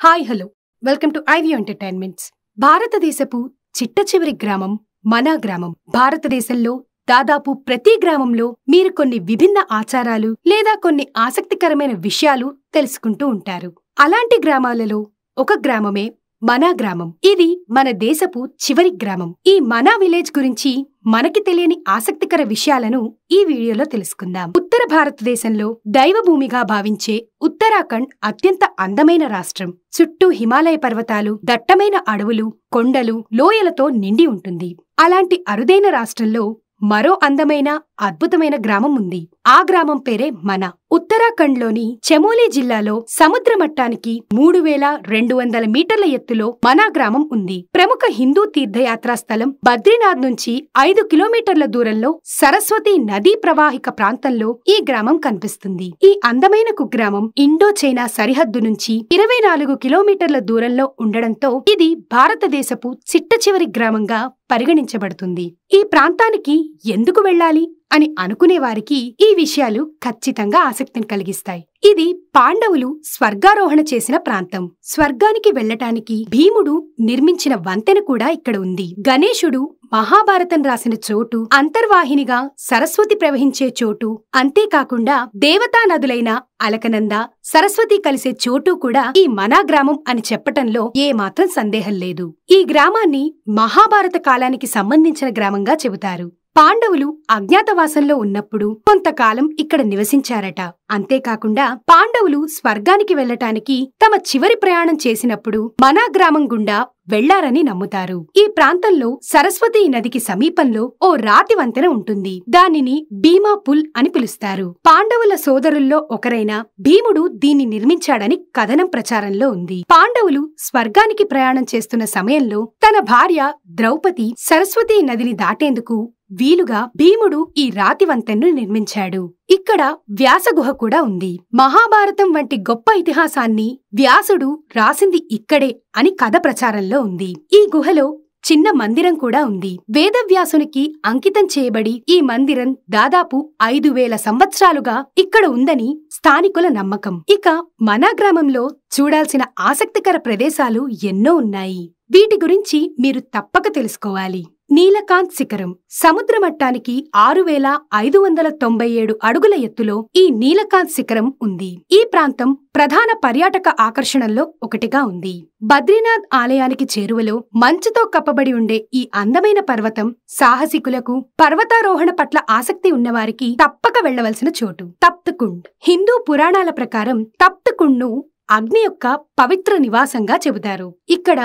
Hi hello welcome to iView entertainments. భారతదేశపు చిట్ట చివరి గ్రామం మనా గ్రామం. భారతదేశంలో దాదాపు ప్రతి గ్రామంలో మీరు కొన్ని విభిన్న ఆచారాలు లేదా కొన్ని ఆసక్తికరమైన విషయాలు తెలుసుకుంటూ ఉంటారు. అలాంటి గ్రామాలలో ఒక గ్రామమే మనా గ్రామం. ఇది మన దేశపు చివరి గ్రామం. ఈ మనా విలేజ్ గురించి మనకి తెలియని ఆసక్తికర విషయాలను ఈ వీడియోలో తెలుసుకుందాం. ఉత్తర భారతదేశంలో దైవభూమిగా భావించే ఉత్తరాఖండ్ అత్యంత అందమైన రాష్ట్రం. చుట్టూ హిమాలయ పర్వతాలు, దట్టమైన అడవులు, కొండలు, లోయలతో నిండి ఉంటుంది. అలాంటి అరుదైన రాష్ట్రంలో మరో అందమైన అద్భుతమైన గ్రామం ఉంది. ఆ గ్రామం పేరే మనా. ఉత్తరాఖండ్లోని చమోలీ జిల్లాలో సముద్ర మట్టానికి 3200 మీటర్ల ఎత్తులో మనా గ్రామం ఉంది. ప్రముఖ హిందూ తీర్థయాత్రా స్థలం బద్రీనాథ్ నుంచి 5 కిలోమీటర్ల దూరంలో సరస్వతి నదీ ప్రవాహిక ప్రాంతంలో ఈ గ్రామం కనిపిస్తుంది. ఈ అందమైన కుగ్రామం ఇండో చైనా సరిహద్దు నుంచి 24 కిలోమీటర్ల దూరంలో ఉండడంతో ఇది భారతదేశపు చిట్ట చివరి గ్రామంగా పరిగణించబడుతుంది. ఈ ప్రాంతానికి ఎందుకు వెళ్ళాలి అని అనుకునేవారికి ఈ విషయాలు ఖచ్చితంగా ఆసక్తిని కలిగిస్తాయి. ఇది పాండవులు స్వర్గారోహణ చేసిన ప్రాంతం. స్వర్గానికి వెళ్లటానికి భీముడు నిర్మించిన వంతెన కూడా ఇక్కడ ఉంది. గణేశుడు మహాభారతం రాసిన చోటు, అంతర్వాహినిగా సరస్వతి ప్రవహించే చోటు, అంతేకాకుండా దేవతా నదులైన అలకనంద, సరస్వతి కలిసే చోటు కూడా ఈ మనా గ్రామం అని చెప్పటంలో ఏమాత్రం సందేహం లేదు. ఈ గ్రామాన్ని మహాభారత కాలానికి సంబంధించిన గ్రామంగా చెబుతారు. పాండవులు అజ్ఞాతవాసంలో ఉన్నప్పుడు కొంతకాలం ఇక్కడ నివసించారట. అంతేకాకుండా పాండవులు స్వర్గానికి వెళ్లటానికి తమ చివరి ప్రయాణం చేసినప్పుడు మనా గ్రామం గుండా వెళ్లారని నమ్ముతారు. ఈ ప్రాంతంలో సరస్వతీ నదికి సమీపంలో ఓ రాతి వంతెన ఉంటుంది. దానిని భీమా పుల్ అని పిలుస్తారు. పాండవుల సోదరుల్లో ఒకరైన భీముడు దీన్ని నిర్మించాడని కథనం ప్రచారంలో ఉంది. పాండవులు స్వర్గానికి ప్రయాణం చేస్తున్న సమయంలో తన భార్య ద్రౌపది సరస్వతీ నదిని దాటేందుకు వీలుగా భీముడు ఈ రాతి వంతెన్ను నిర్మించాడు. ఇక్కడ వ్యాసగుహ కూడా ఉంది. మహాభారతం వంటి గొప్ప ఇతిహాసాన్ని వ్యాసుడు రాసింది ఇక్కడే అని కథ ప్రచారంలో ఉంది. ఈ గుహలో చిన్న మందిరం కూడా ఉంది. వేదవ్యాసునికి అంకితం చేయబడి ఈ మందిరం దాదాపు 5000 సంవత్సరాలుగా ఇక్కడ ఉందని స్థానికుల నమ్మకం. ఇక మనా గ్రామంలో చూడాల్సిన ఆసక్తికర ప్రదేశాలు ఎన్నో ఉన్నాయి. వీటి గురించి మీరు తప్పక తెలుసుకోవాలి. నీలకాంత్ శిఖరం. సముద్ర మట్టానికి 6597 అడుగుల ఎత్తులో ఈ నీలకాంత్ శిఖరం ఉంది. ఈ ప్రాంతం ప్రధాన పర్యాటక ఆకర్షణల్లో ఒకటిగా ఉంది. బద్రీనాథ్ ఆలయానికి చేరువలో మంచుతో కప్పబడి ఉండే ఈ అందమైన పర్వతం సాహసికులకు, పర్వతారోహణ పట్ల ఆసక్తి ఉన్నవారికి తప్పక వెళ్లవలసిన చోటు. తప్త్ కుండ్. హిందూ పురాణాల ప్రకారం తప్త్ కుండ్ను అగ్ని యొక్క పవిత్ర నివాసంగా చెబుతారు. ఇక్కడ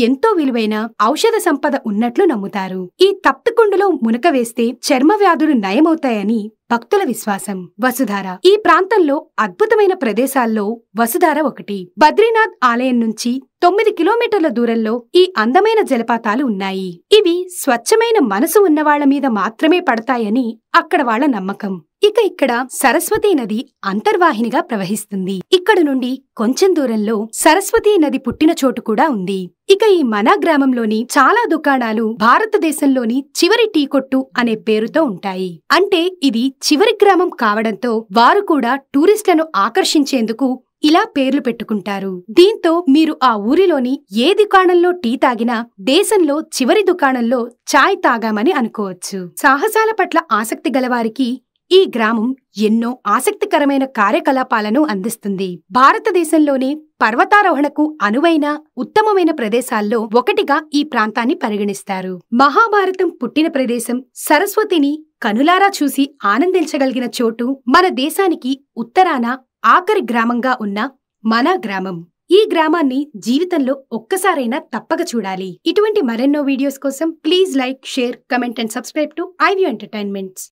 ఎంతో విలువైన ఔషధ సంపద ఉన్నట్లు నమ్ముతారు. ఈ తప్తకుండులో మునక వేస్తే చర్మ వ్యాధులు నయమవుతాయని భక్తుల విశ్వాసం. వసుధార. ఈ ప్రాంతంలో అద్భుతమైన ప్రదేశాల్లో వసుధార ఒకటి. బద్రీనాథ్ ఆలయం నుంచి 9 కిలోమీటర్ల దూరంలో ఈ అందమైన జలపాతాలు ఉన్నాయి. ఇవి స్వచ్ఛమైన మనసు ఉన్నవాళ్ల మీద మాత్రమే పడతాయని అక్కడ వాళ్ల నమ్మకం. ఇక్కడ సరస్వతీ నది అంతర్వాహినిగా ప్రవహిస్తుంది. ఇక్కడ నుండి కొంచెం దూరంలో సరస్వతీ నది పుట్టిన చోటు కూడా ఉంది. ఈ మనా గ్రామంలోని చాలా దుకాణాలు భారతదేశంలోని చివరి టీ కొట్టు అనే పేరుతో ఉంటాయి. అంటే ఇది చివరి గ్రామం కావడంతో వారు కూడా టూరిస్టులను ఆకర్షించేందుకు ఇలా పేర్లు పెట్టుకుంటారు. దీంతో మీరు ఆ ఊరిలోని ఏ దుకాణంలో టీ తాగినా దేశంలో చివరి దుకాణంలో చాయ్ తాగామని అనుకోవచ్చు. సాహసాల పట్ల ఆసక్తి గలవారికి ఈ గ్రామం ఎన్నో ఆసక్తికరమైన కార్యకలాపాలను అందిస్తుంది. భారతదేశంలోనే పర్వతారోహణకు అనువైన ఉత్తమమైన ప్రదేశాల్లో ఒకటిగా ఈ ప్రాంతాన్ని పరిగణిస్తారు. మహాభారతం పుట్టిన ప్రదేశం, సరస్వతిని కనులారా చూసి ఆనందించగలిగిన చోటు, మన దేశానికి ఉత్తరాన ఆఖరి గ్రామంగా ఉన్న మనా గ్రామం. ఈ గ్రామాన్ని జీవితంలో ఒక్కసారైనా తప్పక చూడాలి. ఇటువంటి మరెన్నో వీడియోస్ కోసం please like, share, comment and subscribe to iView entertainments.